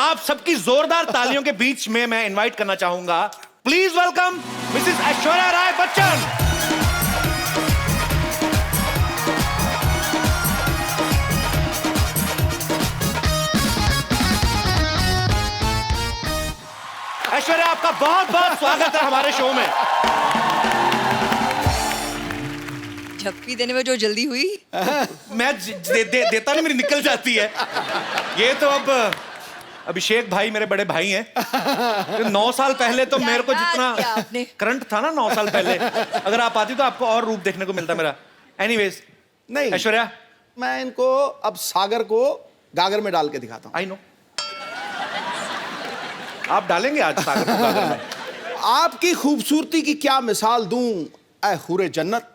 आप सबकी जोरदार तालियों के बीच में मैं इनवाइट करना चाहूंगा, please welcome Mrs Aishwarya Rai Bachchan. Aishwarya, आपका बहुत बहुत स्वागत है हमारे शो में। झप्पी देने में जो जल्दी हुई मैं देता नहीं, मेरी निकल जाती है। ये तो अब अभिषेक भाई मेरे बड़े भाई हैं। 9 साल पहले तो मेरे को जितना करंट था ना 9 साल पहले, अगर आप आती तो आपको और रूप देखने को मिलता मेरा। एनीवेज, नहीं ऐश्वर्या, मैं इनको अब सागर को गागर में डाल के दिखाता हूँ। आई नो, आप डालेंगे आज सागर को गागर में। आपकी खूबसूरती की क्या मिसाल दूं, ऐ हुरे जन्नत,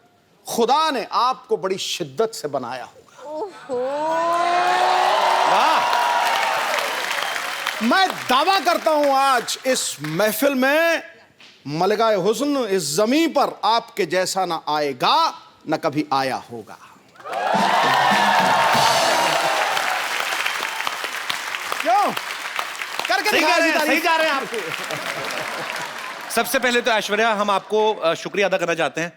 खुदा ने आपको बड़ी शिद्दत से बनाया होगा। वाह! मैं दावा करता हूं आज इस महफिल में मलकाए हुस्न इस जमीन पर आपके जैसा ना आएगा न कभी आया होगा। क्यों? करके सही दिखाइए। जा रहे हैं आप। सबसे पहले तो ऐश्वर्या, हम आपको शुक्रिया अदा करना चाहते हैं।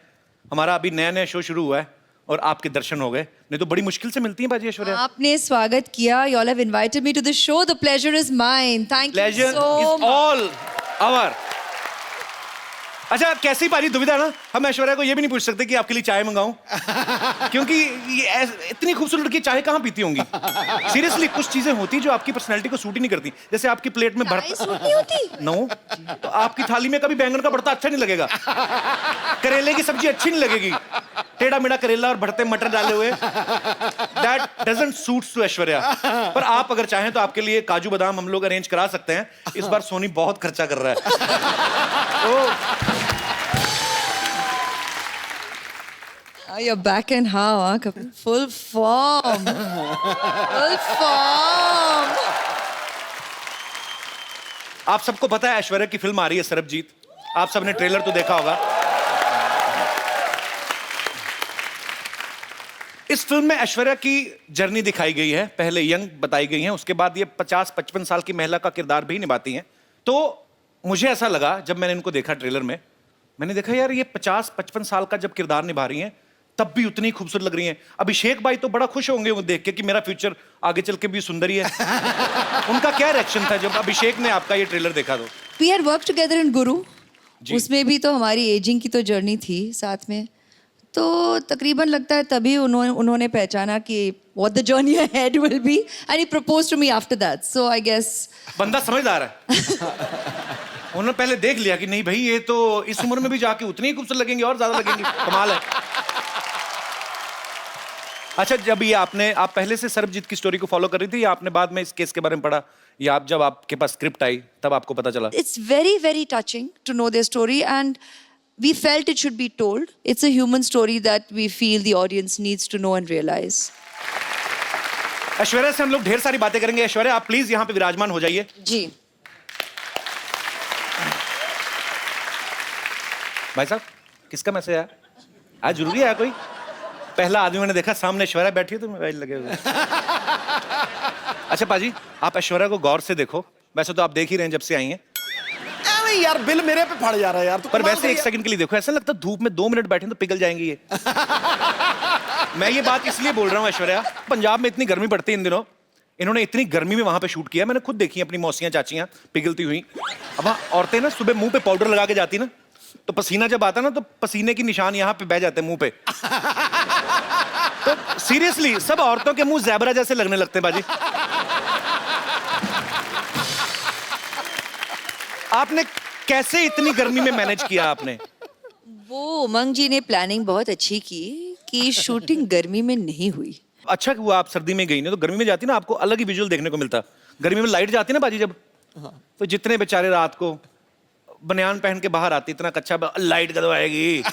हमारा अभी नया नया शो शुरू हुआ है और आपके दर्शन हो गए, नहीं तो बड़ी मुश्किल से मिलती हैं बाजी ऐश्वर्या। आपने स्वागत किया। You all have invited me to the show. The pleasure is mine. Thank you Pleasure so is much. all our. अच्छा, कैसी पाजी दुविधा ना, हम ऐश्वर्या को ये भी नहीं पूछ सकते कि आपके लिए चाय मंगाऊं, क्योंकि ये इतनी खूबसूरत लड़की चाय कहाँ पीती होंगी। सीरियसली, कुछ चीजें होती जो आपकी पर्सनैलिटी को सूट ही नहीं करती। जैसे आपकी प्लेट में चाय सूट नहीं होती? नो, तो आपकी थाली में कभी बैंगन का भरता अच्छा नहीं लगेगा, करेले की सब्जी अच्छी नहीं लगेगी, टेढ़ा मेढ़ा करेला और भरते मटर डाले हुए, that doesn't suits to Aishwarya. पर आप अगर चाहें तो आपके लिए काजू बादाम हम लोग अरेंज करा सकते हैं। इस बार सोनी बहुत खर्चा कर रहा है। You're back and how, huh? Kapil? Full form. Full form. आप सबको पता है ऐश्वर्या की फिल्म आ रही है सरबजीत। आप सबने ट्रेलर तो देखा होगा। इस फिल्म में ऐश्वर्या की जर्नी दिखाई गई है। पहले यंग बताई गई है, उसके बाद ये 50-55 साल की महिला का किरदार भी निभाती हैं। तो मुझे ऐसा लगा जब मैंने इनको देखा ट्रेलर में, मैंने देखा यार ये 50-55 साल का जब किरदार निभा रही हैं तब भी उतनी खूबसूरत लग रही हैं। अभिषेक भाई तो बड़ा खुश होंगे वो देख के कि मेरा फ्यूचर आगे चल के भी सुंदर ही है। उनका क्या रिएक्शन था जब अभिषेक ने आपका ये ट्रेलर देखा? तो We had worked together in Guru. उसमें भी तो हमारी एजिंग की तो जर्नी थी साथ में, तो तकरीबन लगता है तभी उन्होंने पहचाना कि what the journey ahead will be and he proposed to me after that. So I guess बंदा समझदार है। उन्होंने पहले देख लिया कि नहीं भाई ये तो इस उम्र में भी जाके उतनी ही खूबसूरत लगेंगी और ज्यादा लगेंगी, कमाल है। अच्छा, जब ये आप पहले से सरबजीत की स्टोरी को फॉलो कर रही थी या आपने बाद में इस केस के बारे में पढ़ा, या आप जब आपके पास स्क्रिप्ट आई तब आपको पता चला? it's very very touching to know their story and we felt it should be told. It's a human story that we feel the audience needs to know and realize. Aishwarya से हम लोग ढेर सारी बातें करेंगे। ऐश्वर्या, आप प्लीज यहाँ पे विराजमान हो जाइए। जी भाई साहब, किसका मैसेज आया? आज जरूरी है कोई? पहला आदमी मैंने देखा सामने ऐश्वर्या बैठी है तो मोबाइल लगे हुए। अच्छा पाजी, आप ऐश्वर्या को गौर से देखो। वैसे तो आप देख ही रहे हैं जब से आई हैं, नहीं यार, बिल मेरे पे पड़ जा रहा है यार। तो पर वैसे एक सेकंड के लिए देखो, ऐसा लगता है धूप में 2 मिनट बैठे तो पिघल जाएंगी ये। मैं ये बात इसलिए बोल रहा हूँ ऐश्वर्या, पंजाब में इतनी गर्मी पड़ती है इन दिनों, इन्होंने इतनी गर्मी में वहां पे शूट किया। मैंने खुद देखी अपनी मौसियां चाचियां पिघलती हुई। अब औरतें ना सुबह मुंह पे पाउडर लगा के जाती ना, तो पसीना जब आता ना तो पसीने की निशान यहाँ पे बह जाते हैं मुंह पे। तो सीरियसली सब औरतों के मुंह ज़ेबरा जैसे लगने लगते हैं बाजी। आपने कैसे इतनी गर्मी में मैनेज किया आपने? वो उमंग जी ने प्लानिंग बहुत अच्छी की कि शूटिंग गर्मी में नहीं हुई। अच्छा हुआ आप सर्दी में गई नहीं, तो गर्मी में जाती ना आपको अलग ही विजुअल देखने को मिलता। गर्मी में लाइट जाती ना बाजी जब, तो जितने बेचारे रात को बनियान पहन के बाहर आती, इतना कच्चा लाइट कदम आएगी,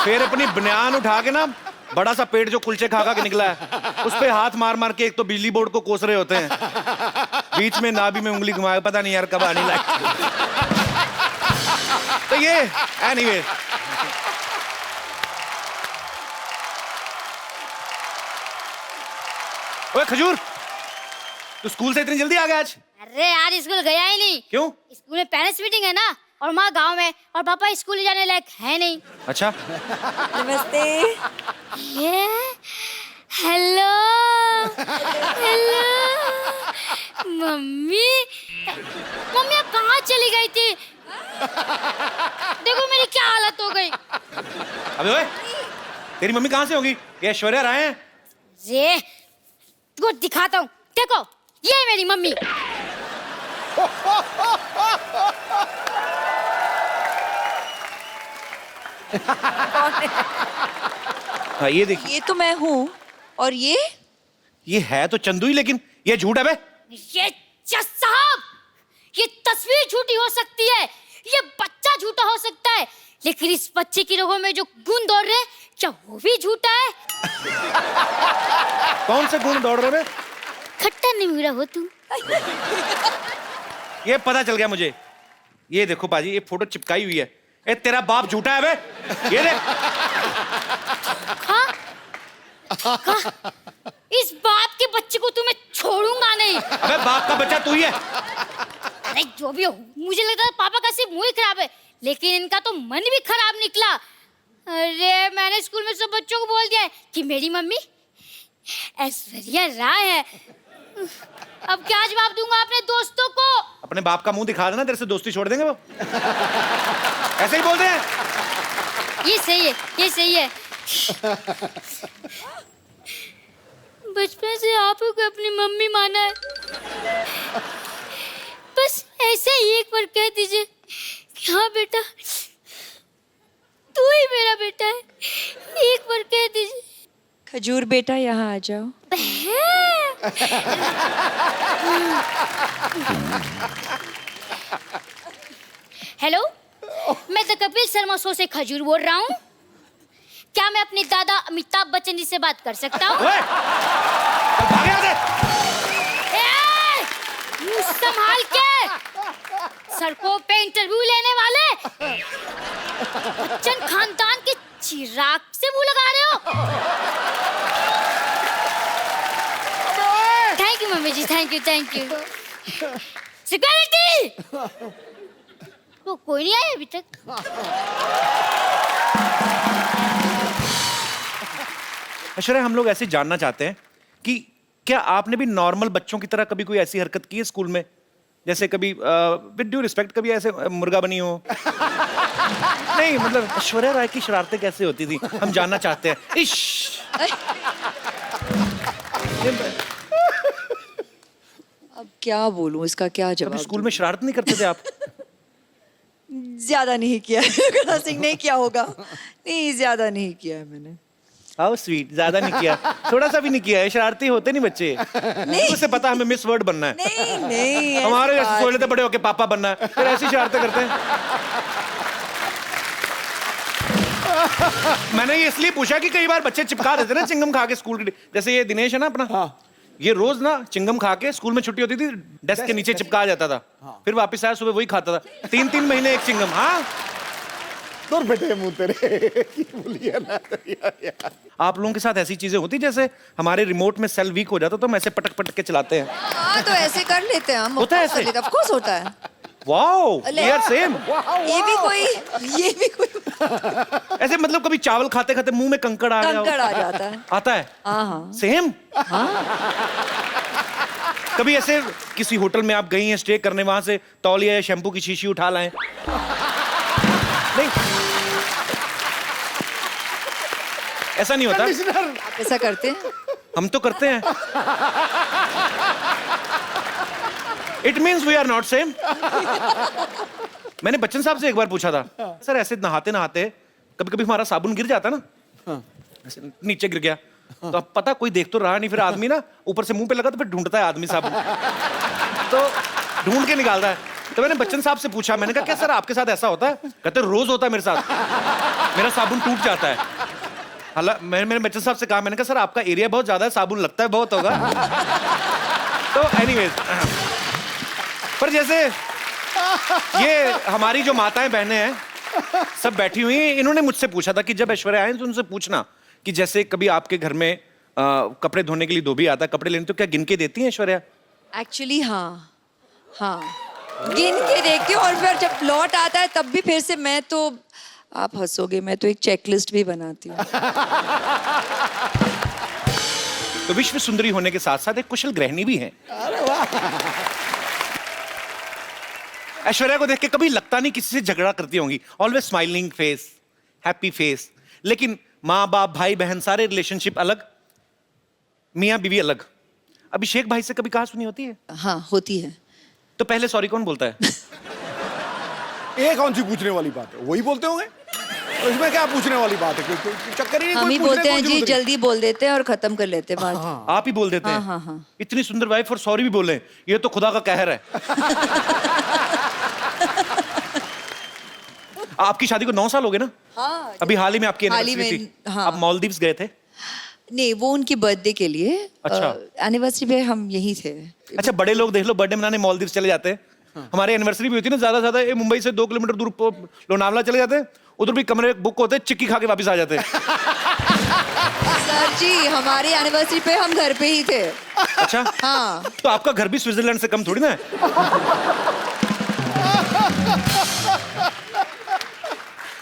फिर अपनी बनियान उठा के ना बड़ा सा पेट जो कुलचे खा खा के निकला है उस पे हाथ मार मार के एक तो बिजली बोर्ड को कोस रहे होते हैं, बीच में नाभि में उंगली घुमाए, पता नहीं यार कब आनी लाइट। तो ये एनीवे ओए खजूर, तू स्कूल से इतनी जल्दी आ गया आज? अरे यार स्कूल गया ही नहीं। क्यों? स्कूल में पेरेंट्स मीटिंग है ना, और माँ गांव में, और पापा स्कूल जाने लायक है नहीं। अच्छा, नमस्ते। ये हेलो हेलो मम्मी, मम्मी आप कहाँ चली गई थी? देखो मेरी क्या हालत हो गई। अबे ओए, तेरी मम्मी कहाँ से होगी? ये ऐश्वर्या राय हैं। ये तुझको दिखाता हूँ, देखो ये है मेरी मम्मी। हाँ ये देखिए, ये तो मैं हूँ, और ये है तो चंदू ही, लेकिन ये झूठ है बे। ये जज साहब, ये तस्वीर झूठी हो सकती है, ये बच्चा झूठा हो सकता है, लेकिन इस बच्चे की रगों में जो खून दौड़ रहे हैं, क्या वो भी झूठा है? कौन से गुण दौड़ रहे बे? खट्टा निमुरा हो तू। ये पता चल गया मुझे। ये देखो बाजी, ये फोटो चिपकाई हुई है। ए तेरा बाप झूठा है बे, ये देख। हाँ? इस बाप के बच्चे को तुम्हें छोड़ूंगा नहीं। अबे बाप का बच्चा तू ही है। अरे जो भी हो, मुझे लगता है पापा का सिर्फ मुंह ही खराब है, लेकिन इनका तो मन भी खराब निकला। अरे मैंने स्कूल में सब बच्चों को बोल दिया है कि मेरी मम्मी ऐश्वर्या राय है। अब क्या जवाब दूंगा अपने दोस्तों को? अपने बाप का मुंह दिखा देना, तेरे से दोस्ती छोड़ देंगे वो। ऐसे ही बोलते हैं। ये सही है, ये सही है। बचपन से आप को अपनी मम्मी माना है, बस ऐसे ही एक बार कह दीजिए कि हाँ बेटा तू ही मेरा बेटा है, एक बार कह दीजिए। खजूर बेटा यहाँ आ जाओ। हेलो, मैं द कपिल शर्मा शो से खजूर बोल रहा हूँ। क्या मैं अपने दादा अमिताभ बच्चन जी से बात कर सकता हूँ? ओए, चल भाग यहाँ ए, मुंह संभाल के, सड़कों पे इंटरव्यू लेने वाले बच्चन खानदान के चिराग से मुंह लगा रहे हो। Thank you mummy ji, thank you thank you. Security, तो कोई नहीं आया अभी तक। ऐश्वर्या, हम लोग ऐसे जानना चाहते हैं कि क्या आपने भी नॉर्मल बच्चों की तरह कभी कोई ऐसी हरकत की है स्कूल में? जैसे कभी विद ड्यू रिस्पेक्ट कभी ऐसे मुर्गा बनी हो? नहीं मतलब ऐश्वर्या राय की शरारतें कैसे होती थी, हम जानना चाहते हैं। इश अब क्या बोलूं, इसका क्या कभी जवाब स्कूल में शरारत नहीं करते थे आप? दूं? ज्यादा नहीं किया है। सिंह नहीं किया होगा, नहीं ज्यादा नहीं किया है मैंने। हाउ स्वीट, ज्यादा नहीं किया, थोड़ा सा भी नहीं किया है। शरारती होते नहीं बच्चे, नहीं उसे पता हमें मिस वर्ड बनना है। नहीं नहीं, हमारे जैसे सोच लेते बड़े होके पापा बनना है, फिर ऐसी शरारतें करते हैं। मैंने ये इसलिए पूछा कि कई बार बच्चे चिपका देते ना चिंगम खा के स्कूल के, जैसे ये दिनेश है ना अपना, हाँ। ये रोज ना चिंगम खा के स्कूल में छुट्टी होती थी डेस्क के नीचे चिपका जाता था। फिर वापस आया सुबह वही खाता था, 3-3 महीने एक चिंगम। हाँ दूर बेटे मुंह तेरे बोलिए ना यार। आप लोगों के साथ ऐसी चीजें होती जैसे हमारे रिमोट में सेल वीक हो जाता तो हम ऐसे पटक पटक के चलाते हैं? हाँ तो ऐसे कर लेते हैं हम। होता है ऐसे? ऑफ कोर्स होता है। वाओ, अले, वी आर सेम। ये भी कोई ऐसे मतलब कभी चावल खाते खाते मुंह में कंकड़ आ गया हो? कंकड़ आ जाता है। आता है? हाँ हाँ सेम। कभी ऐसे किसी होटल में आप गई हैं स्टे करने, वहां से तौलिया या शैम्पू की शीशी उठा लाएं? नहीं, ऐसा नहीं होता। आप ऐसा करते हैं? हम तो करते हैं। It means we are not same. मैंने बच्चन साहब से एक बार पूछा था, सर ऐसे नहाते नहाते कभी कभी हमारा साबुन गिर जाता ना, ऐसे नीचे गिर गया, तो अब पता कोई देख तो रहा नहीं, फिर आदमी ना ऊपर से मुंह पे लगा तो फिर ढूंढता है आदमी साबुन, तो ढूंढ के निकालता है। तो मैंने बच्चन साहब से पूछा, मैंने कहा क्या सर आपके साथ ऐसा होता है? कहते रोज होता है मेरे साथ, मेरा साबुन टूट जाता है। हालांकि मैंने बच्चन साहब से कहा, मैंने कहा सर आपका एरिया बहुत ज्यादा है, साबुन लगता है बहुत होगा। तो एनीवेज, पर जैसे ये हमारी जो माताएं बहनें हैं सब बैठी हुई हैं, इन्होंने मुझसे पूछा था कि जब ऐश्वर्या आए तो उनसे पूछना कि जैसे कभी आपके घर में कपड़े धोने के लिए धोबी आता है कपड़े लेने, तो क्या गिन के देती हैं ऐश्वर्या? एक्चुअली हाँ, हाँ, गिन के देखती हूँ और फिर जब लौट आता है तब भी फिर से मैं तो, आप हंसोगे, मैं तो एक चेकलिस्ट भी बनाती हूँ। तो विश्व सुंदरी होने के साथ साथ एक कुशल गृहिणी भी हैं। ऐश्वर्या को देख के कभी लगता नहीं किसी से झगड़ा करती होंगी, always smiling face, happy face. लेकिन माँ बाप भाई बहन सारे रिलेशनशिप अलग, मियाँ बीवी अलग। अभिषेक भाई से कभी कहा सुनी होती है? हाँ, होती है। तो पहले सॉरी कौन बोलता है? ये कौन सी पूछने वाली बात है, वही बोलते होंगे। तो इसमें क्या पूछने वाली बात है, कोई चक्कर ही नहीं। हम कोई ही पूछने बोलते हैं की जी, जरूरत नहीं। जल्दी बोल देते हैं और खत्म कर लेते हैं बात। आप ही बोल देते हैं? हाँ, हाँ। इतनी सुंदर वाइफ और सॉरी भी बोले, ये तो खुदा का कहर है। आपकी शादी को 9 साल हो गए ना? हाँ, अभी हाल ही में आपकी हाल ही एनिवर्सरी में, थी। हाँ। आप मालदीव्स गए थे? नहीं, वो उनकी बर्थडे के लिए। अच्छा। एनिवर्सरी पे हम यहीं थे। अच्छा, बड़े लोग देख लो बर्थडे मनाने मालदीव्स चले जाते हैं। हमारी एनिवर्सरी भी होती है ना, ज्यादा ज्यादा ये मुंबई से 2 किलोमीटर दूर लोनावला चले जाते हैं, उधर भी कमरे बुक होते हैं, चिक्की खा के वापस आ जाते हैं। सर जी, हमारी एनिवर्सरी पे हम घर पे ही थे। अच्छा, हाँ। तो आपका घर भी स्विट्जरलैंड से कम थोड़ी ना है।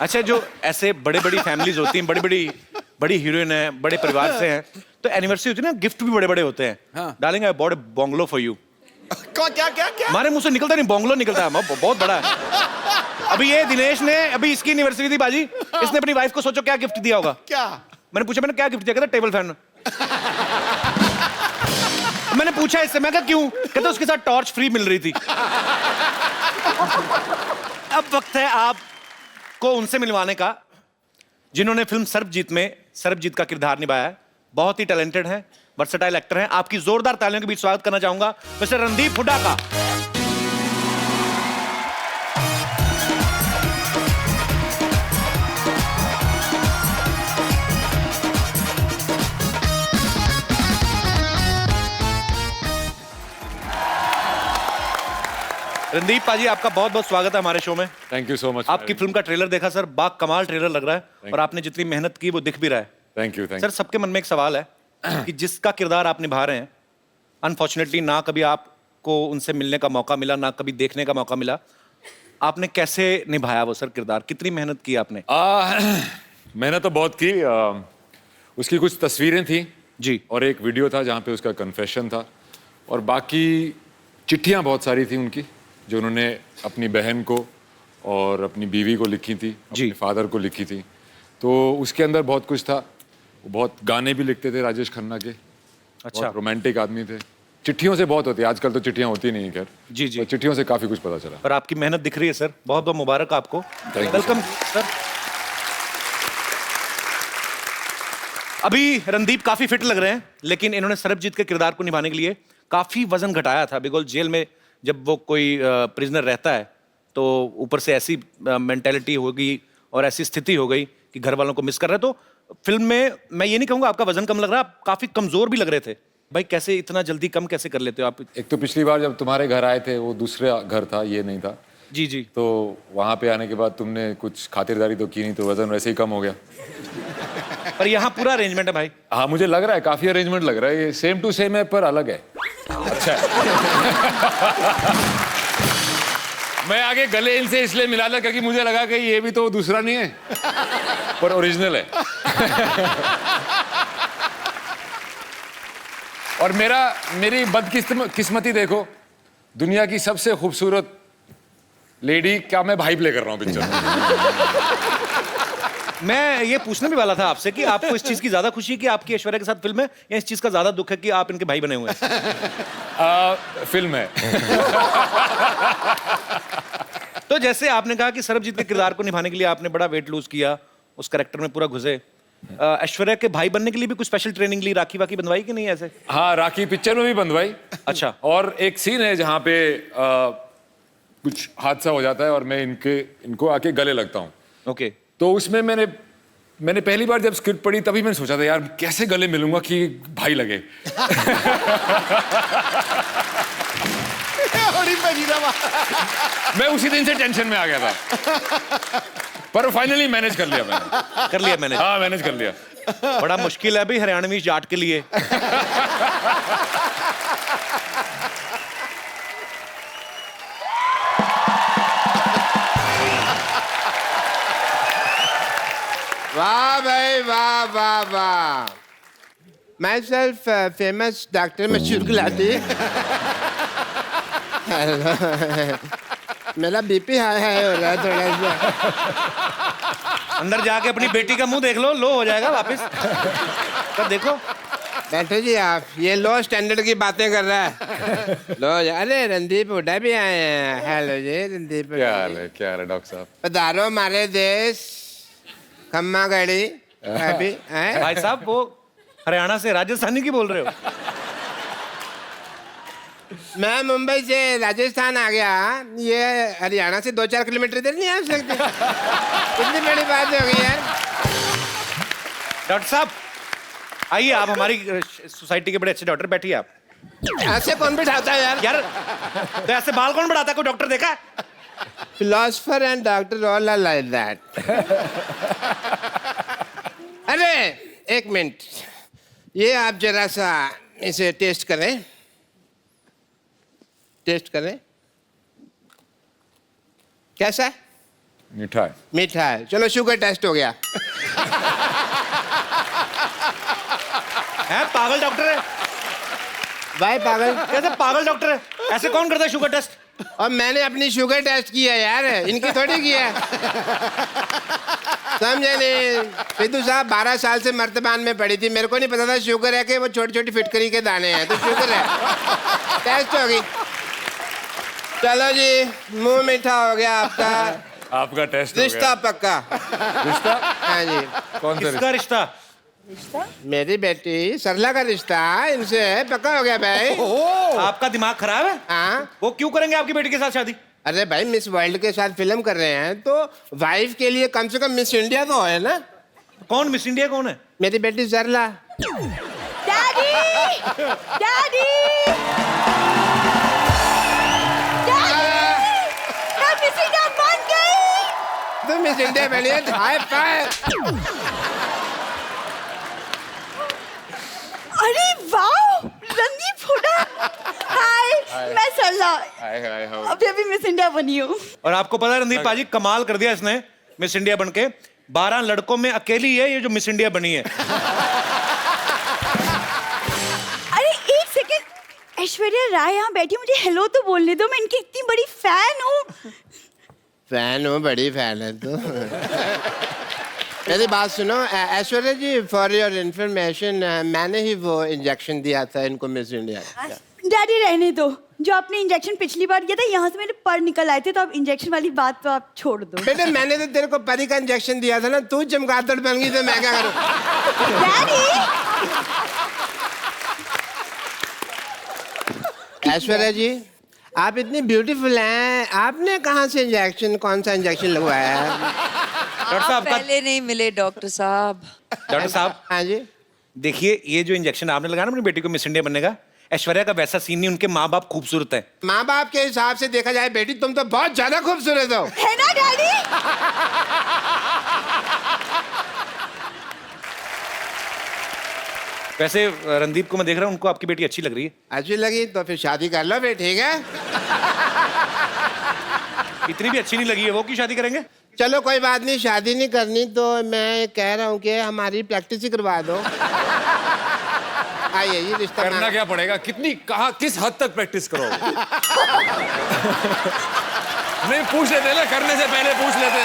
अच्छा, जो ऐसे बड़े बड़ी फैमिलीज होती हैं, बड़ी हीरोइन है, बड़े परिवार से हैं, तो एनिवर्सरी होती है ना, गिफ्ट भी बड़े बड़े होते हैं। हाँ। Darling, I bought a bungalow for you. क्या क्या क्या क्या? हमारे मुंह से निकलता नहीं, बंगलो निकलता है, बहुत बड़ा है। अभी ये दिनेश ने, अभी इसकी एनिवर्सरी थी बाजी, इसने अपनी वाइफ को सोचो क्या गिफ्ट दिया होगा। क्या? मैंने पूछा, मैंने क्या गिफ्ट दिया? कहता टेबल फैन। मैंने पूछा इससे, मैं कहा क्यों? कहता उसके साथ टॉर्च फ्री मिल रही थी। अब वक्त है आपको उनसे मिलवाने का जिन्होंने फिल्म सर्वजीत में सर्वजीत का किरदार निभाया है। बहुत ही टैलेंटेड है, वर्सेटाइल एक्टर हैं। आपकी जोरदार तालियों के बीच स्वागत करना चाहूंगा मिस्टर रणदीप हुड्डा का। रणदीप पाजी, आपका बहुत बहुत स्वागत है हमारे शो में। Thank you so much. आपकी फिल्म का ट्रेलर देखा सर, बा कमाल ट्रेलर लग रहा है और आपने जितनी मेहनत की वो दिख भी रहा है। Thank you. सर, सबके मन में एक सवाल है कि जिसका किरदार आप निभा रहे हैं, अनफॉर्चुनेटली ना कभी आपको उनसे मिलने का मौका मिला, ना कभी देखने का मौका मिला, आपने कैसे निभाया वो सर किरदार? कितनी मेहनत की आपने? मैंने तो बहुत की। उसकी कुछ तस्वीरें थी जी, और एक वीडियो था जहाँ पे उसका कन्फेशन था, और बाकी चिट्ठियाँ बहुत सारी थी उनकी जो उन्होंने अपनी बहन को और अपनी बीवी को लिखी थी, अपने फादर को लिखी थी। तो उसके अंदर बहुत कुछ था। वो बहुत गाने भी लिखते थे राजेश खन्ना के। अच्छा। बहुत रोमांटिक आदमी थे। चिट्ठियों से बहुत होती है, आजकल तो चिट्ठियाँ होती नहीं, खैर जी जी, पर चिट्ठियों से काफी कुछ पता चला। पर आपकी मेहनत दिख रही है सर, बहुत बहुत मुबारक आपको। Thank you, welcome sir. अभी रणदीप काफी फिट लग रहे हैं, लेकिन इन्होंने सर्वजीत के किरदार को निभाने के लिए काफी वजन घटाया था। बिकॉज जेल में जब वो कोई प्रिजनर रहता है तो ऊपर से ऐसी मेंटेलिटी हो गई और ऐसी स्थिति हो गई कि घर वालों को मिस कर रहे। तो फिल्म में मैं ये नहीं कहूंगा आपका वजन कम लग रहा, आप काफी कमजोर भी लग रहे थे। भाई कैसे इतना जल्दी कम कैसे कर लेते हो आप? एक तो पिछली बार जब तुम्हारे घर आए थे वो दूसरा घर था, ये नहीं था। जी जी। तो वहां पे आने के बाद तुमने कुछ खातिरदारी तो की नहीं, तो वजन वैसे ही कम हो गया। पर यहाँ पूरा अरेंजमेंट है भाई। हाँ, मुझे लग रहा है काफी अरेंजमेंट लग रहा है। ये सेम टू सेम है पर अलग है। अच्छा है। मैं आगे गले इनसे इसलिए मिला था क्योंकि मुझे लगा कि ये भी तो दूसरा नहीं है पर ओरिजिनल है। और मेरी बदकिस्मती देखो, दुनिया की सबसे खूबसूरत लेडी क्या मैं भाई प्ले कर रहा हूँ पिक्चर में। मैं ये पूछने भी वाला था आपसे कि आपको इस चीज की ज्यादा खुशी है कि आपकी ऐश्वर्या के साथ फिल्म है, या इस चीज का ज्यादा दुख है कि आप इनके भाई बने हुए हैं? फिल्म है। तो जैसे आपने कहा कि सर्वजीत के किरदार को निभाने के लिए आपने बड़ा वेट लूज किया, उस कैरेक्टर में पूरा घुसे। ऐश्वर्या के भाई बनने के लिए भी कुछ स्पेशल ट्रेनिंग ली, राखी वाकी बंधवाई कि नहीं ऐसे? हाँ, राखी पिक्चर में भी बंधवाई। अच्छा। और एक सीन है जहाँ पे कुछ हादसा हो जाता है और मैं इनको आके गले लगता हूँ। ओके। तो उसमें मैंने पहली बार जब स्क्रिप्ट पढ़ी तभी मैंने सोचा था यार कैसे गले मिलूंगा कि भाई लगे। मैं उसी दिन से टेंशन में आ गया था, पर फाइनली मैनेज कर लिया मैंने। हाँ, मैनेज कर लिया। बड़ा मुश्किल है भाई हरियाणवी जाट के लिए। वाह भाई वाह वाह वाह। माई सेल्फ फेमस डॉक्टर मशहूर गुलाटी। मेरा बीपी हाई हाई हो रहा है थोड़ा सा। अंदर जाके अपनी बेटी का मुंह देख लो, लो हो जाएगा वापस। तो देखो बैठो जी आप, ये लो स्टैंडर्ड की बातें कर रहा है। लो अरे रणदीप हुड्डा भी आए हैं। हेलो जी रणदीप। क्या हाल है डॉक्टर साहब? पधारो हमारे देश। खम्मा गढ़ी अभी हैं? भाई साहब वो हरियाणा से राजस्थानी की बोल रहे हो? मैं मुंबई से राजस्थान आ गया, ये हरियाणा से 2-4 किलोमीटर इधर नहीं आ सकते। कितनी बड़ी बात हो गई यार। डॉक्टर साहब आइए, आप हमारी सोसाइटी के बड़े अच्छे डॉक्टर, बैठिए आप। ऐसे कौन बिठाता है यार? यार तो ऐसे बाल कौन बढ़ाता है? कोई डॉक्टर देखा है? Philosopher and doctor all are like that. अरे एक मिनट, ये आप जरा सा इसे टेस्ट करें, टेस्ट करें। कैसा है? मीठा है। मीठा है। चलो शुगर टेस्ट हो गया। है पागल डॉक्टर है? भाई पागल। कैसे पागल डॉक्टर है? ऐसे कौन करता है शुगर टेस्ट? और मैंने अपनी शुगर टेस्ट किया यार, इनकी थोड़ी किया। समझे नहीं? सिद्धू साहब 12 साल से मर्तबान में पड़ी थी, मेरे को नहीं पता था शुगर है कि वो छोटी छोटी फिटकरी के दाने हैं। तो शुगर है, टेस्ट हो गई। चलो जी, मुंह मीठा हो गया आपका। आपका टेस्ट हो रिश्ता गया। पक्का। रिश्ता? हाँ जी। कौन सा किसका रिश्ता? मेरी बेटी सरला का रिश्ता इनसे पक्का हो गया भाई। आपका दिमाग खराब है? हाँ। वो क्यों करेंगे आपकी बेटी के साथ शादी? अरे भाई मिस वर्ल्ड के साथ फिल्म कर रहे हैं तो वाइफ के लिए कम से कम मिस इंडिया तो है ना। कौन मिस इंडिया कौन है? मेरी बेटी सरला। डैडी डैडी मैं मिस इंडिया बन गई। तो मिस इंडिया बनी है। High five. अरे वाह, रणदीप हुड्डा। हाय, मैं सरला, अभी अभी मिस इंडिया बनी हूँ। और आपको पता है रणदीप पाजी, कमाल कर दिया इसने मिस इंडिया बनके। 12 लड़कों में अकेली है ये जो मिस इंडिया बनी है। अरे एक सेकंड, ऐश्वर्या राय यहाँ बैठी, मुझे हेलो तो बोलने दो, मैं इनकी इतनी बड़ी फैन हूँ। फैन हो, बड़ी फैन है तो। मेरी बात सुनो ऐश्वर्या जी, फॉर योर इंफॉर्मेशन, मैंने ही वो इंजेक्शन दिया था इनको मिस इंडिया। डैडी रहने दो, जो आपने इंजेक्शन पिछली बार किया था यहाँ से मेरे पर निकल आए थे, तो अब इंजेक्शन वाली बात तो आप छोड़ दो। बेटे मैंने तो तेरे को परी का इंजेक्शन दिया था ना, तू चमगादड़ बन गई तो मैं क्या करूं? डैडी ऐश्वर्या जी, आप इतनी ब्यूटीफुल हैं, आपने कहाँ से इंजेक्शन, कौन सा इंजेक्शन लगवाया है? डॉक्टर साहब का पहले नहीं मिले डॉक्टर साहब। डॉक्टर साहब हाँ जी। देखिए, ये जो इंजेक्शन आपने लगाया ना अपनी बेटी को मिस इंडिया बनने का, ऐश्वर्या का वैसा सीन नहीं, उनके माँ बाप खूबसूरत है। माँ बाप के हिसाब से देखा जाए बेटी तुम तो बहुत ज्यादा खूबसूरत हो। है ना डैडी? वैसे रणदीप को मैं देख रहा हूँ, उनको आपकी बेटी अच्छी लग रही है। अच्छी लगी तो फिर शादी कर लो फिर, ठीक है? इतनी भी अच्छी नहीं लगी है वो, क्यों शादी करेंगे? चलो कोई बात नहीं, शादी नहीं करनी तो मैं कह रहा हूँ कि हमारी प्रैक्टिस ही करवा दो। आइए ये रिश्ता करना क्या पड़ेगा? कितनी, कहाँ, किस हद तक प्रैक्टिस करो? नहीं पूछ लेते ना, करने से पहले पूछ लेते।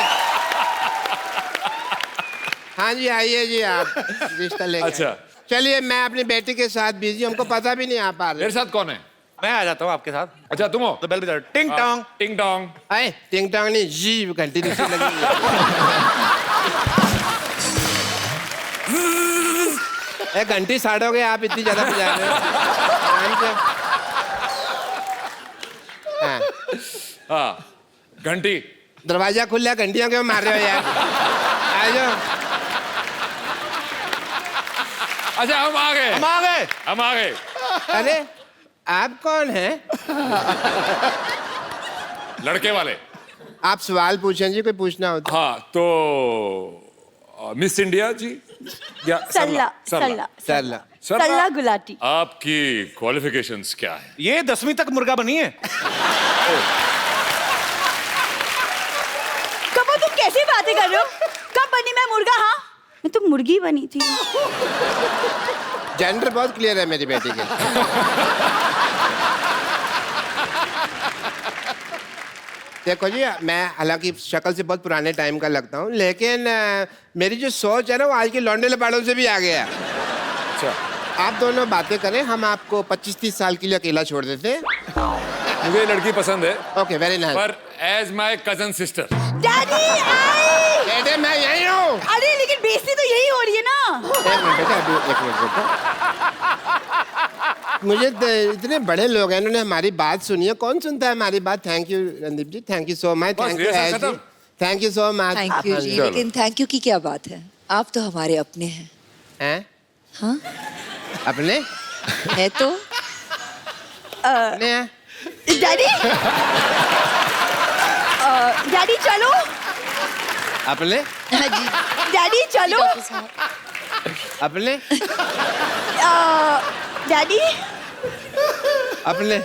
हाँ जी आइए जी, आप रिश्ता लेकर। अच्छा। चलिए मैं अपनी बेटी के साथ बिजी, हमको पता भी नहीं आ पा रहे। मेरे साथ कौन है? मैं आ जाता हूँ आपके साथ। अच्छा तुम हो? तो बेल बजा, टिंग टोंग। टिंग टोंग। आए टिंग टोंग नहीं, जी घंटी नीचे लगी है। घंटी साड़ोगे आप, इतनी ज्यादा बजा रहे हो। आराम से। हाँ। हाँ घंटी। दरवाजा खुला, घंटियां क्यों मार रहे हो यार? आ जाओ। अच्छा हम आ गए, हम आ गए। हम आ गए। अरे आप कौन हैं? लड़के वाले। आप सवाल पूछें जी, कोई पूछना हो तो। हाँ तो मिस इंडिया जी या सरला सरला सरला सरला। सरला गुलाटी। आपकी क्वालिफिकेशंस क्या है? ये 10वीं तक मुर्गा बनी है। कब तुम कैसी बातें कर रहे हो? कब बनी मैं मुर्गा? हाँ मैं तो मुर्गी बनी थी। जेंडर बहुत क्लियर है मेरी बेटी के। देखो जी, मैं हालांकि शक्ल से बहुत पुराने टाइम का लगता हूँ, लेकिन मेरी जो सोच है ना वो आज के लौंडे लपाड़ों से भी आगे है। अच्छा, आप दोनों बातें करें, हम आपको 25-30 साल के लिए अकेला छोड़ देते हैं। मुझे ये लड़की पसंद है, ओके, वेरी नाइस। पर as my cousin sister. Daddy आई। बेटे मैं यही हूँ। अरे लेकिन बेइज्जती तो यही हो रही है ना। एक मिनट बेटा, अभी एक मिनट बेटा। मुझे इतने बड़े लोग हैं, इन्होंने हमारी बात सुनी है। कौन सुनता है हमारी बात? Thank you Randeep ji, thank you so much. Thank you, thank you so much. Thank you जी, लेकिन थैंक यू की क्या बात है, आप तो हमारे अपने हैं। हैं? हाँ अपने? है तो। अपने हैं? डैडी डैडी चलो। अपने? हाँ जी डैडी चलो। अपने? डैडी अपने?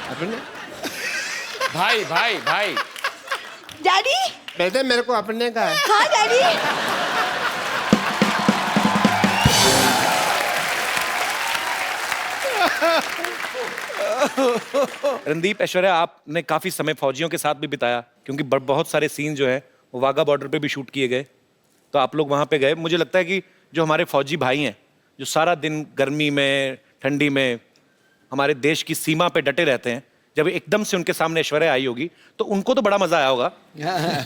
अपने? भाई भाई भाई। डैडी। बेटे मेरे को अपने का है। हाँ डैडी। रणदीप, ऐश्वर्या, आपने काफी समय फौजियों के साथ भी बिताया, क्योंकि बहुत सारे सीन जो हैं वो वाघा बॉर्डर पे भी शूट किए गए, तो आप लोग वहां पे गए। मुझे लगता है कि जो हमारे फौजी भाई हैं, जो सारा दिन गर्मी में ठंडी में हमारे देश की सीमा पे डटे रहते हैं, जब एकदम से उनके सामने ऐश्वर्या आई होगी तो उनको तो बड़ा मजा आया होगा।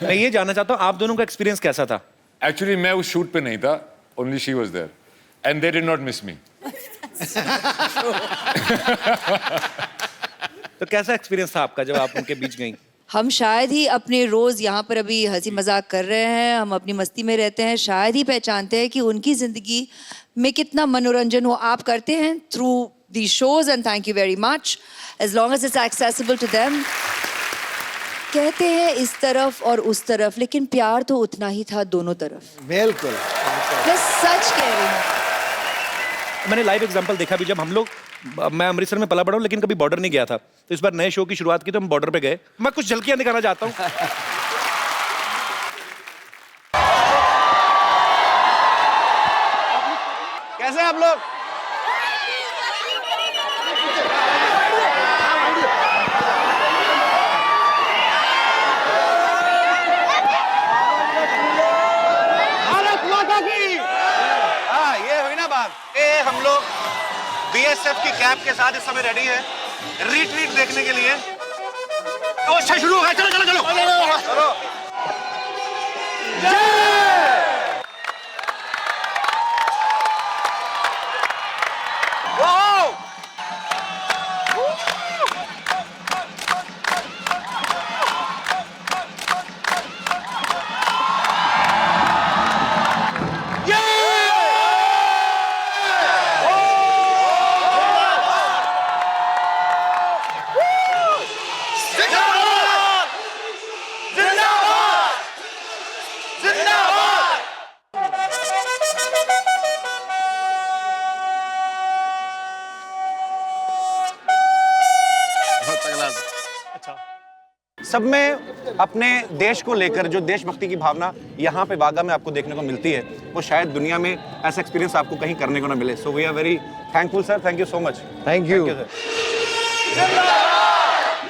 मैं ये जानना चाहता हूँ, आप दोनों का एक्सपीरियंस कैसा था? एक्चुअली मैं उस शूट पे नहीं था, only she was there and they did not miss me. तो कैसा एक्सपीरियंस था आपका जब आप उनके बीच गई? हम शायद ही अपने रोज यहाँ पर अभी हंसी मजाक कर रहे हैं, हम अपनी मस्ती में रहते हैं, शायद ही पहचानते हैं कि उनकी जिंदगी में कितना मनोरंजन हो। आप करते हैं through the shows and thank you very much, as long as it's accessible to them. कहते हैं इस तरफ और उस तरफ, लेकिन प्यार तो उतना ही था दोनों तरफ। बिल्कुल। मैं सच कह रही हूँ। मैंने लाइव एग्जांपल देखा भी, जब हम लोग, मैं अमृतसर में पला बड़ा हूँ लेकिन कभी बॉर्डर नहीं गया था, तो इस बार नए शो की शुरुआत की तो हम बॉर्डर पे गए। मैं कुछ झलकियां दिखाना चाहता हूँ। कैसे हैं आप लोग? भारत माता की। हाँ, ये हुई ना बात। हम लोग बीएसएफ की कैप के साथ इस समय रेडी है रीट्रीट देखने के लिए। ओ, अच्छा शुरू हो गया, चलो चलो चलो चलो। सब में अपने देश को लेकर जो देशभक्ति की भावना यहाँ पे वाघा में आपको देखने को मिलती है, वो शायद दुनिया में ऐसा एक्सपीरियंस आपको कहीं करने को ना मिले। So we are very thankful sir, thank you so much. Thank you.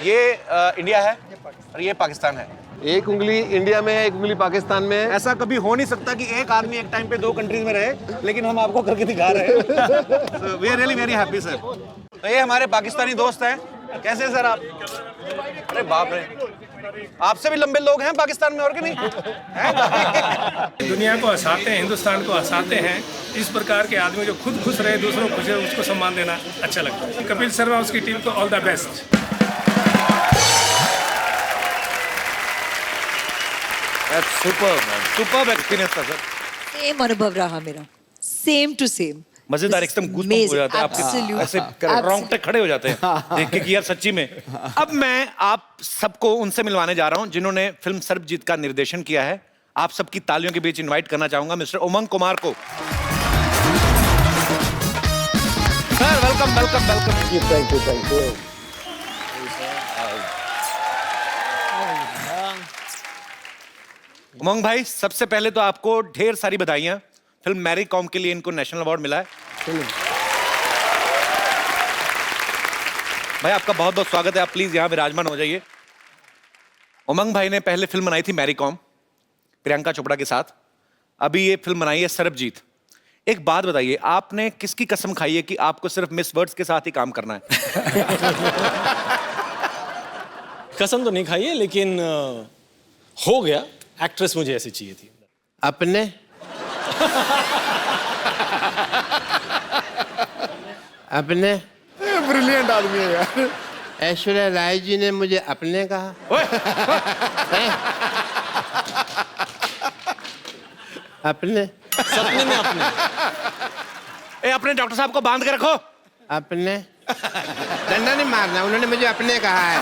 ये इंडिया है और ये पाकिस्तान है। एक उंगली इंडिया में है, एक उंगली पाकिस्तान में है। ऐसा कभी हो नहीं सकता कि एक आदमी एक टाइम पे दो कंट्रीज में रहे, लेकिन हम आपको करके दिखा रहे हैं। We are really very happy sir. तो ये हमारे पाकिस्तानी दोस्त हैं। कैसे हैं सर आप? अरे बाप रे, आपसे भी लंबे लोग हैं पाकिस्तान में, और कि नहीं हैं? दुनिया को हंसाते हैं, हिंदुस्तान को हंसाते हैं। इस प्रकार के आदमी जो खुद खुश रहे, दूसरों को खुश रहे, उसको सम्मान देना अच्छा लगता है। कपिल शर्मा उसकी टीम को all the best. Superb experience था सर। सेम अनुभव रहा मेरा, सेम टू सेम। मजेदार, एकदम गूज़बम्प हो जाता है आपके, ऐसे रोंगटे खड़े हो जाते हैं देख के कि यार सच्ची में। अब मैं आप सबको उनसे मिलवाने जा रहा हूं जिन्होंने फिल्म सर्वजीत का निर्देशन किया है। आप सबकी तालियों के बीच इनवाइट करना चाहूंगा मिस्टर उमंग कुमार को। Sir welcome welcome welcome. Thank you thank you. Umang भाई, सबसे पहले तो आपको ढेर सारी बधाइयां। फिल्म मैरी कॉम के लिए इनको नेशनल अवार्ड मिला है। भाई आपका बहुत बहुत स्वागत है, आप प्लीज यहाँ विराजमान हो जाइए। उमंग भाई ने पहले फिल्म बनाई थी मैरी कॉम, प्रियंका चोपड़ा के साथ। अभी ये फिल्म बनाई है सरबजीत। एक बात बताइए, आपने किसकी कसम खाई है कि आपको सिर्फ मिस वर्ड्स के साथ ही काम करना है? कसम तो नहीं खाई है, लेकिन हो गया। एक्ट्रेस मुझे ऐसी चाहिए थी। अपने अपने ब्रिलियंट आदमी है यार। ऐश्वर्या राय जी ने मुझे अपने कहा। हैं? अपने सपने में अपने। अपने डॉक्टर साहब को बांध के रखो। अपने डंडा नहीं मारना, उन्होंने मुझे अपने कहा है।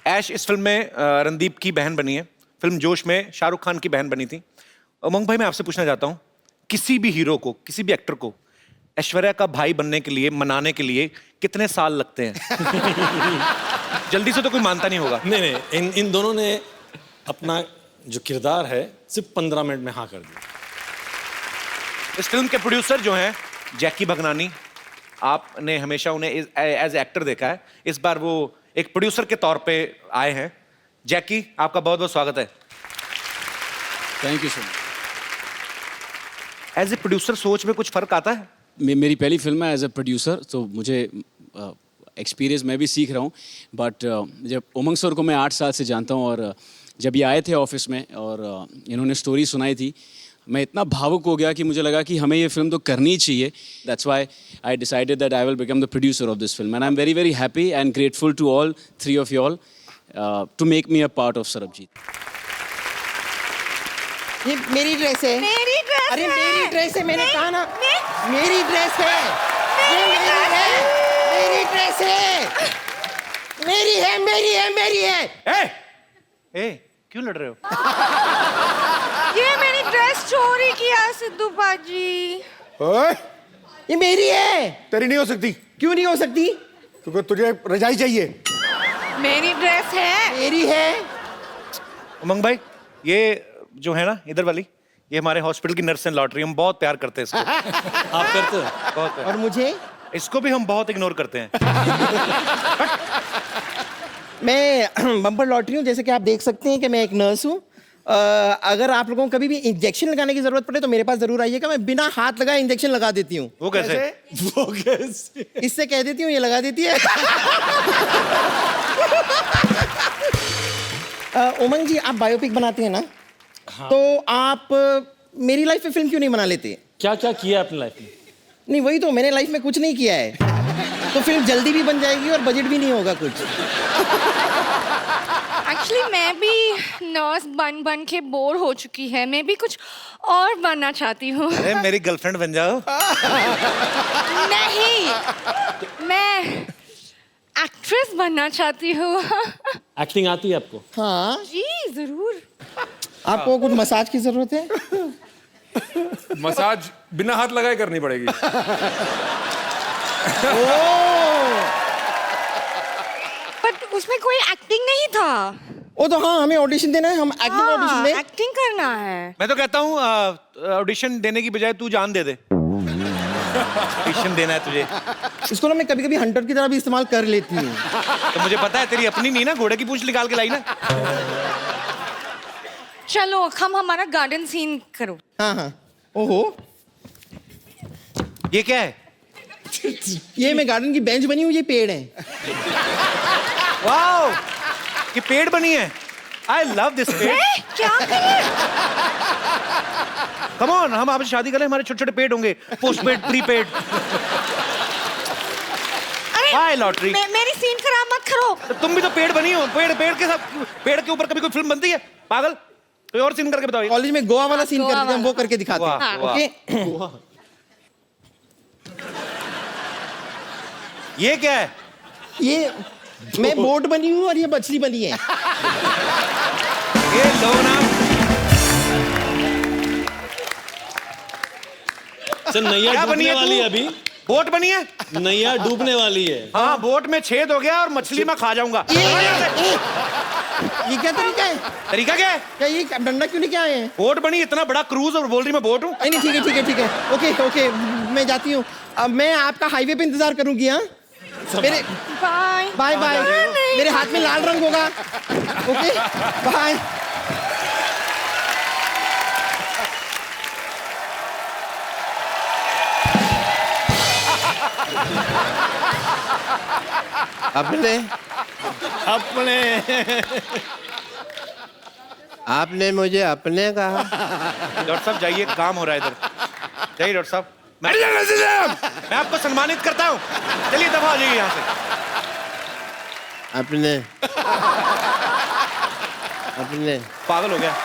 ऐश इस फिल्म में रणदीप की बहन बनी है। फिल्म जोश में शाहरुख खान की बहन बनी थी। उमंग भाई, मैं आपसे पूछना चाहता हूं, किसी भी हीरो को, किसी भी एक्टर को ऐश्वर्या का भाई बनने के लिए, मनाने के लिए कितने साल लगते हैं? जल्दी से तो कोई मानता नहीं होगा। नहीं, इन दोनों ने अपना जो किरदार है सिर्फ 15 मिनट में हाँ कर दिया। इस फिल्म के प्रोड्यूसर जो हैं जैकी भगनानी, आपने हमेशा उन्हें एज एक्टर देखा है, इस बार वो एक प्रोड्यूसर के तौर पे आए हैं। जैकी, आपका बहुत बहुत स्वागत है। Thank you sir. As a producer सोच में कुछ फर्क आता है? मेरी पहली फिल्म है एज ए प्रोड्यूसर, तो मुझे एक्सपीरियंस मैं भी सीख रहा हूँ। बट जब उमंग सर को मैं 8 साल से जानता हूँ, और जब ये आए थे ऑफिस में और इन्होंने स्टोरी सुनाई थी, मैं इतना भावुक हो गया कि मुझे लगा कि हमें ये फिल्म तो करनी चाहिए। That's why I decided that I will become the producer of this film, and I am very very happy and grateful to all 3 of you all to make me a part of Sarabjit. ये मेरी dress है। मेरी dress अरे मेरी dress है, मैंने कहा ना मेरी ड्रेस है। ये मेरी है, मेरी ड्रेस है। मेरी है, मेरी है, मेरी है। ए, क्यों लड़ रहे हो? ये मेरी ड्रेस चोरी किया सिद्धू बाजी। ओए, ये मेरी है। तेरी नहीं हो सकती। क्यों नहीं हो सकती? क्योंकि तुझे रजाई चाहिए। मेरी ड्रेस है। मेरी है। उमंग भाई, ये जो है ना इधर वाली, ये हमारे हॉस्पिटल की नर्स एंड लॉटरी, हम बहुत प्यार करते हैं इसको। आप करते हो? बहुत। और मुझे? इसको भी हम बहुत इग्नोर करते हैं। मैं बम्पर लॉटरी हूँ, जैसे कि आप देख सकते हैं कि मैं एक नर्स हूँ। अगर आप लोगों को कभी भी इंजेक्शन लगाने की जरूरत पड़े तो मेरे पास जरूर आइएगा, मैं बिना हाथ लगाए इंजेक्शन लगा देती हूँ। वो कैसे? वो कैसे? इससे कह देती हूँ, ये लगा देती है। उमंग जी, आप बायोपिक बनाते हैं ना? हाँ। तो आप मेरी लाइफ में फिल्म क्यों नहीं बना लेते? क्या क्या किया अपनी लाइफ में? नहीं, वही तो, मैंने लाइफ में कुछ नहीं किया है। तो फिल्म जल्दी भी बन जाएगी और बजट भी नहीं होगा कुछ। एक्चुअली मैं भी नर्स बन के बोर हो चुकी है, मैं भी कुछ और बनना चाहती हूँ। अरे मेरी गर्लफ्रेंड बन जाओ। नहीं, मैं एक्ट्रेस बनना चाहती हूँ। एक्टिंग आती है आपको? हाँ जी जरूर। आपको कुछ मसाज की जरूरत है? मसाज बिना हाथ लगाए करनी पड़ेगी। बट उसमें कोई एक्टिंग नहीं था। वो तो हाँ, हमें ऑडिशन देना है, हम एक्टिंग ऑडिशन दें। एक्टिंग करना है। मैं तो कहता हूँ ऑडिशन देने की बजाय तू जान दे दे। ऑडिशन देना है तुझे। इसको ना मैं कभी कभी हंटर की तरह भी इस्तेमाल कर लेती हूँ। तो मुझे पता है तेरी अपनी नहीं ना, घोड़े की पूंछ निकाल के लाई ना। चलो हम हमारा गार्डन सीन करो। हाँ हाँ। ओहो, ये क्या है? ये मैं गार्डन की बेंच बनी हुई, ये पेड़ है। वाओ, ये पेड़ बनी है। आई लव दिस पेड़। क्या करें? कम ऑन, हम आपसे शादी करें, हमारे छोटे छोटे पेड़ होंगे, पोस्ट पेड, प्री पेड। हाय लॉटरी। मेरी सीन खराब मत करो। तुम भी तो पेड़ बनी हो। पेड़ के साथ, पेड़ के ऊपर कभी कोई फिल्म बनती है? पागल, कोई और सीन करके बताओ। कॉलेज में गोवा वाला सीन करते हैं, हम वो करके दिखाते हैं। वाह, ओके। ये क्या है? ये मैं बोट बनी हूँ और ये मछली बनी है। ये लो ना। सर नैया क्या बनी डूबने है वाली तू? अभी। बोट बनी है? नैया डूबने वाली है। हाँ, बोट में छेद हो गया और मछली मैं खा जाऊंगा। ये क्या तरीका है? तरीका क्या है? क्या ये डंडा क्यों लेके आए हैं? बोट बनी, इतना बड़ा क्रूज और बोल रही मैं बोट हूँ। नहीं ठीक है ठीक है ठीक है, ओके ओके, मैं जाती हूँ। अब मैं आपका हाईवे पे इंतजार करूंगी। हाँ, मेरे बाय बाय बाय। मेरे हाथ में लाल रंग होगा। Okay bye. अपने आपने मुझे अपने कहा। डॉक्टर साहब जाइए, काम हो रहा है इधर। जाइए डॉक्टर साहब, मैं आपको सम्मानित करता हूँ। चलिए दफा हो जाइए यहाँ से। अपने अपने पागल हो गया।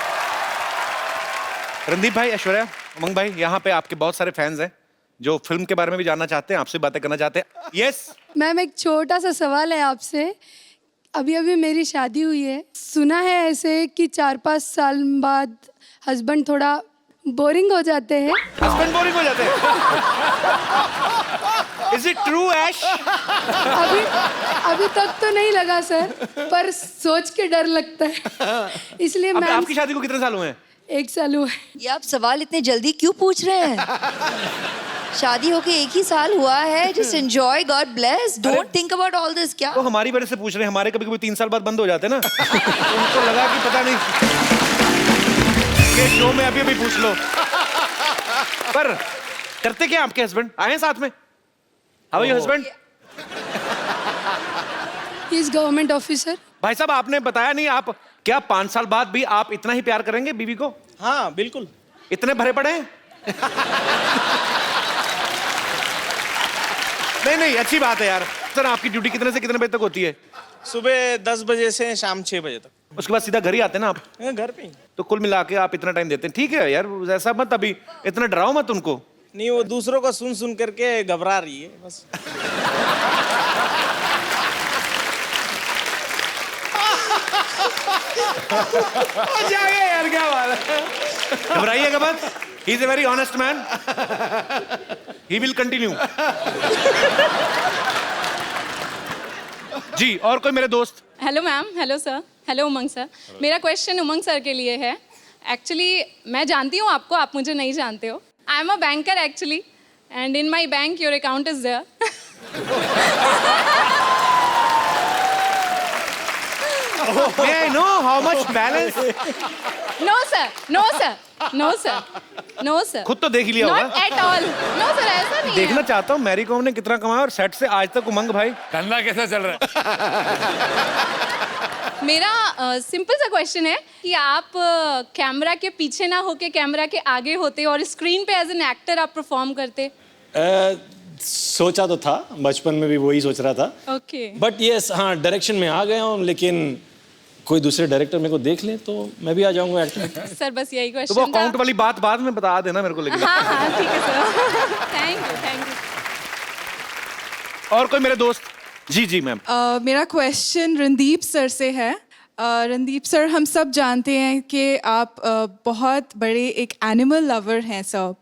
रणदीप भाई, ऐश्वर्या, उमंग भाई, यहाँ पे आपके बहुत सारे फैंस हैं जो फिल्म के बारे में भी जानना चाहते हैं, आपसे बातें करना चाहते हैं। यस मैम, एक छोटा सा सवाल है आपसे। अभी अभी मेरी शादी हुई है, सुना है ऐसे कि 4-5 साल बाद हस्बैंड थोड़ा बोरिंग हो जाते हैं। हस्बैंड बोरिंग हो जाते हैं? Is it true, ऐश? अभी तक तो नहीं लगा सर, पर सोच के डर लगता है, इसलिए अब मैम। आपकी शादी को कितने साल हुए हैं? 1 साल हुआ है। ये आप सवाल इतने जल्दी क्यों पूछ रहे हैं? शादी होके 1 ही साल हुआ है। Just enjoy, God bless, don't think about all this. क्या वो हमारी वजह से पूछ रहे हैं, हमारे कभी कभी 3 साल बाद बंद हो जाते हैं ना। तो उनको लगा कि पता नहीं, ये शो में अभी अभी पूछ लो। पर करते क्या आपके हस्बैंड? आए हैं साथ में? How are your husband? He is government officer. भाई साहब, आपने बताया नहीं, आप क्या 5 साल बाद भी आप इतना ही प्यार करेंगे बीवी को? हाँ बिल्कुल। इतने भरे पड़े हैं? नहीं, अच्छी बात है यार। सर, आपकी ड्यूटी कितने से कितने बजे तक होती है? सुबह 10 बजे से शाम 6 बजे तक। उसके बाद सीधा घर ही आते हैं ना आप? घर पे ही। तो कुल मिला के आप इतना टाइम देते हैं। ठीक है यार, ऐसा मत, अभी इतना डराओ मत उनको। नहीं, वो दूसरों का सुन सुन करके घबरा रही है बस। जाइए यार, क्या बात है। घबराइएगा मत, he is a very honest man, he will continue. जी, और कोई मेरे दोस्त? Hello ma'am, hello sir, hello Umang sir. मेरा क्वेश्चन उमंग सर के लिए है। एक्चुअली मैं जानती हूँ आपको, आप मुझे नहीं जानते हो। I am a banker actually, and in my bank your account is there. May I know how much balance? No sir, no sir, no sir, no sir. खुद तो देख ही लिया Not होगा। at all. No sir, ऐसा नहीं देखना है। चाहता हूँ मैरी कॉम ने कितना कमाया और सेट से आज तक उमंग भाई धंधा कैसा चल रहा है? मेरा सिंपल सा क्वेश्चन है कि आप कैमरा के पीछे ना होके कैमरा के आगे होते और स्क्रीन पे एज एन एक्टर आप परफॉर्म करते। सोचा तो था, बचपन में भी वही सोच रहा था। ओके। बट यस, हाँ, डायरेक्शन में आ गया हूँ, लेकिन कोई दूसरे डायरेक्टर मेरे को देख ले तो मैं भी आ जाऊंगा एक्टर। सर बस यही तो वो क्वेश्चन था। अकाउंट वाली बात बाद में बता देना मेरे को, लेकिन हाँ हाँ ठीक है sir. Thank you, thank you. और कोई मेरे दोस्त? जी जी मैम। मेरा क्वेश्चन रणदीप सर से है। रणदीप सर, हम सब जानते हैं कि आप बहुत बड़े एक एनिमल लवर हैं सर,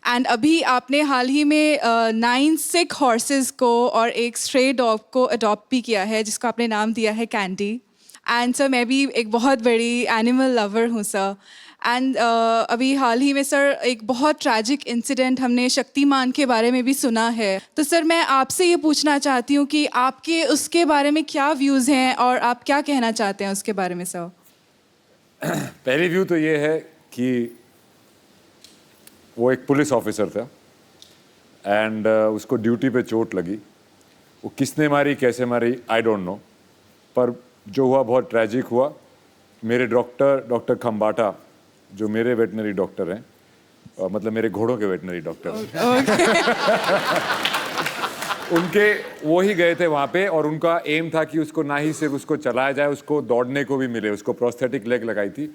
एंड अभी आपने हाल ही में 9 सिक हॉर्सेस को और एक स्ट्रे डॉग को अडॉप्ट भी किया है, जिसको आपने नाम दिया है कैंडी। एंड सर, मैं भी एक बहुत बड़ी एनिमल लवर हूँ सर। एंड अभी हाल ही में सर एक बहुत ट्रैजिक इंसिडेंट हमने शक्तिमान के बारे में भी सुना है। तो सर मैं आपसे ये पूछना चाहती हूँ कि आपके उसके बारे में क्या व्यूज़ हैं और आप क्या कहना चाहते हैं उसके बारे में सर? पहली व्यू तो ये है कि वो एक पुलिस ऑफिसर था एंड उसको ड्यूटी पे चोट लगी। वो किसने मारी, कैसे मारी, आई डोंट नो, पर जो हुआ बहुत ट्रैजिक हुआ। मेरे डॉक्टर खम्बाटा, जो मेरे वेटनरी डॉक्टर हैं, मतलब मेरे घोड़ों के वेटनरी डॉक्टर उनके वो ही गए थे वहाँ पे, और उनका एम था कि उसको ना ही सिर्फ उसको चलाया जाए, उसको दौड़ने को भी मिले। उसको प्रोस्थेटिक लेग लगाई थी,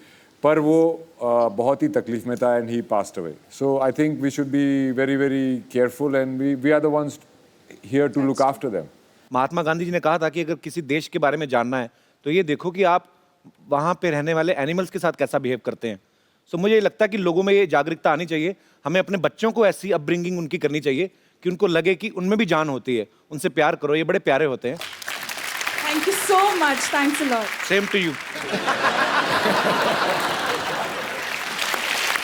पर वो बहुत ही तकलीफ में था and he passed away. So I think we should be very very careful and we are the ones here to look after them. Mahatma Gandhi ji ने कहा था कि अगर किसी देश के बारे में जानना है तो ये देखो कि आप वहाँ पे रहने वाले एनिमल्स के साथ कैसा बिहेव करते हैं। सो मुझे लगता है कि लोगों में ये जागरूकता आनी चाहिए। हमें अपने बच्चों को ऐसी अपब्रिंगिंग उनकी करनी चाहिए कि उनको लगे कि उनमें भी जान होती है। उनसे प्यार करो, ये बड़े प्यारे होते हैं। Thank you so much. Thanks a lot. Same to you.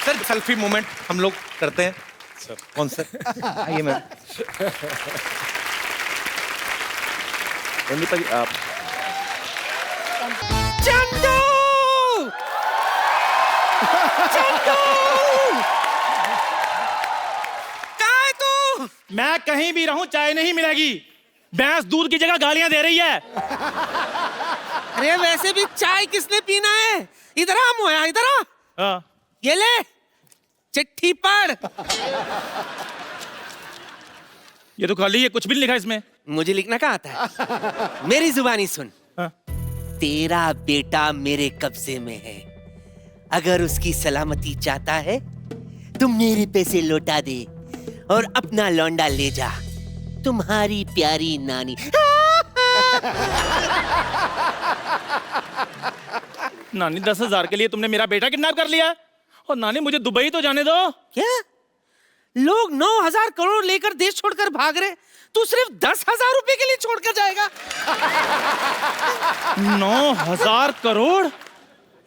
Sir selfie moment हम लोग करते हैं सर। कौन सर? आइए मैम। रणदीप जी आप। चंदू! चंदू! कहाँ है तू? मैं कहीं भी रहूं चाय नहीं मिलेगी। भैंस दूध की जगह गालियां दे रही है। अरे वैसे भी चाय किसने पीना है? इधर आ मोया, इधर आ। हाँ। ये ले चिट्ठी पढ़। ये तो खाली है, कुछ भी नहीं लिखा इसमें। मुझे लिखना कहाँ आता है? मेरी जुबानी सुन। हाँ। तेरा बेटा मेरे कब्जे में है, अगर उसकी सलामती चाहता है तो मेरे पैसे लौटा दे और अपना लौंडा ले जा। तुम्हारी प्यारी नानी। नानी 10,000 के लिए तुमने मेरा बेटा किडनैप कर लिया। और नानी मुझे दुबई तो जाने दो। क्या लोग 9,000 करोड़ लेकर देश छोड़कर भाग रहे, तू सिर्फ 10,000 रुपए के लिए छोड़कर जाएगा? 9,000 करोड़?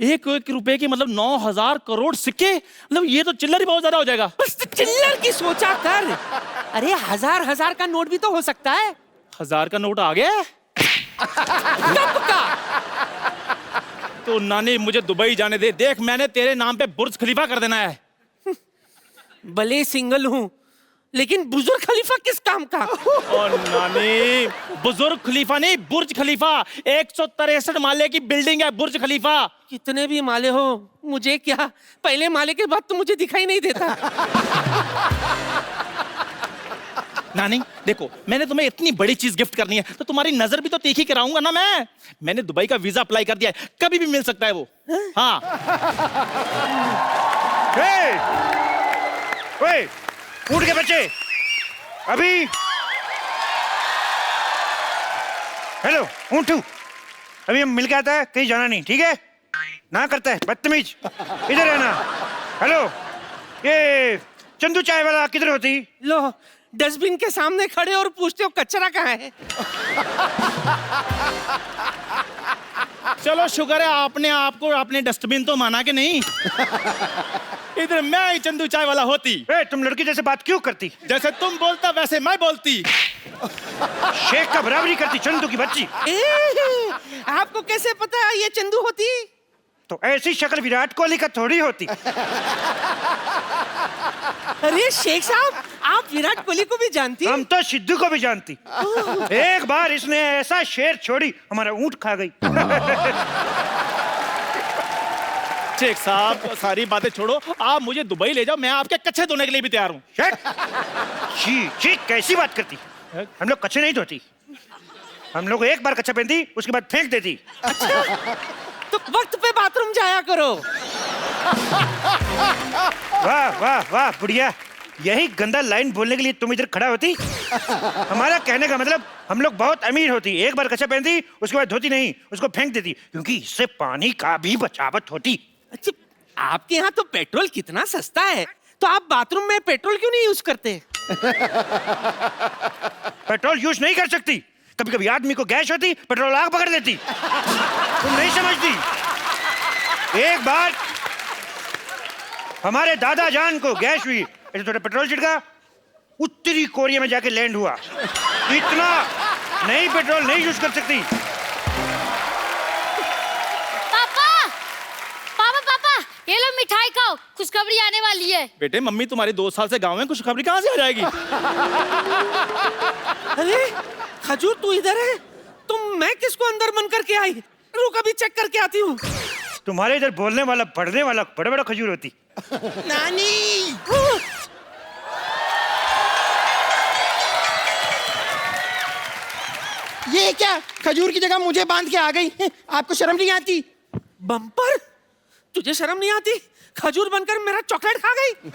एक रुपए की मतलब 9,000 करोड़ सिक्के, मतलब ये तो चिल्लर ही बहुत ज्यादा हो जाएगा। बस चिल्लर की सोचा कर। अरे हजार का नोट भी तो हो सकता है। 1000 का नोट आ गया? कब का? तो नानी मुझे दुबई जाने दे। देख मैंने तेरे नाम पे बुर्ज खलीफा कर देना है। भले सिंगल हूँ लेकिन बुजुर्ग खलीफा किस काम का? और नानी बुजुर्ग खलीफा नहीं, बुर्ज खलीफा। 163 माले की बिल्डिंग है बुर्ज खलीफा। कितने भी माले हो मुझे क्या, पहले माले के बाद तो मुझे दिखाई नहीं देता। नानी देखो, मैंने तुम्हें इतनी बड़ी चीज गिफ्ट करनी है तो तुम्हारी नजर भी तो तीखी कराऊंगा ना मैं। मैंने दुबई का वीजा अप्लाई कर दिया है, कभी भी मिल सकता है वो। हाँ। उठ के बच्चे, अभी हेलो ऊँटू, अभी हम मिल के आता है, कहीं जाना नहीं, ठीक है? ना करता है बदतमीज, इधर है ना। हेलो, ये चंदू चाय वाला किधर होती? लो डस्टबिन के सामने खड़े और पूछते हो कचरा कहाँ है? चलो शुक्र है आपने आपको आपने डस्टबिन तो माना कि नहीं। इधर मैं ही चंदू चाय वाला होती। तुम लड़की जैसे बात क्यों करती? जैसे तुम बोलता वैसे मैं बोलती। शेख का बराबरी करती चंदू की बच्ची। आपको कैसे पता ये चंदू होती? तो ऐसी शक्ल विराट कोहली का थोड़ी होती। अरे शेख साहब, आप विराट कोहली को भी जानती? हम तो सिद्धू को भी जानती। एक बार इसने ऐसा शेर छोड़ी, हमारा ऊंट खा गई। शेख साहब सारी बातें छोड़ो, आप मुझे दुबई ले जाओ, मैं आपके कच्चे धोने के लिए भी तैयार हूँ। जी जी, कैसी बात करती? हम लोग कच्चे नहीं धोती, हम लोग एक बार कच्चा पहनती उसके बाद फेंक देती। अच्छा, तो वक्त पे बाथरूम जाया करो। वाह वाह वाह बुढ़िया, यही गंदा लाइन बोलने के लिए तुम इधर खड़ा होती? हमारा कहने का मतलब हम लोग बहुत अमीर होती, एक बार कच्चा पहनती उसके बाद धोती नहीं, उसको फेंक देती, क्योंकि इससे पानी का भी बचावट होती। अच्छा, आपके यहाँ तो पेट्रोल कितना सस्ता है, तो आप बाथरूम में पेट्रोल क्यों नहीं यूज करते? पेट्रोल यूज नहीं कर सकती, कभी कभी आदमी को गैस होती, पेट्रोल आग पकड़ लेती। तुम नहीं समझती। एक बार हमारे दादा जान को गैस हुई, ऐसे थोड़ा पेट्रोल छिड़का, उत्तरी कोरिया में जाके लैंड हुआ। इतना नहीं पेट्रोल नहीं यूज कर सकती। पापा पापा पापा, ये लो मिठाई खाओ, खुशखबरी आने वाली है। बेटे मम्मी तुम्हारी 2 साल से गाँव में, खुशखबरी कहाँ से आ जाएगी? अरे खजूर तू इधर है, तुम मैं किसको अंदर मन करके आई? रुक अभी चेक करके आती हूँ। तुम्हारे इधर बोलने वाला पढ़ने वाला बड़ा बड़ा खजूर होती। नानी, ये क्या, खजूर की जगह मुझे बांध के आ गई? आपको शर्म नहीं आती? बम्पर, तुझे शर्म नहीं आती? खजूर बनकर मेरा चॉकलेट खा गई।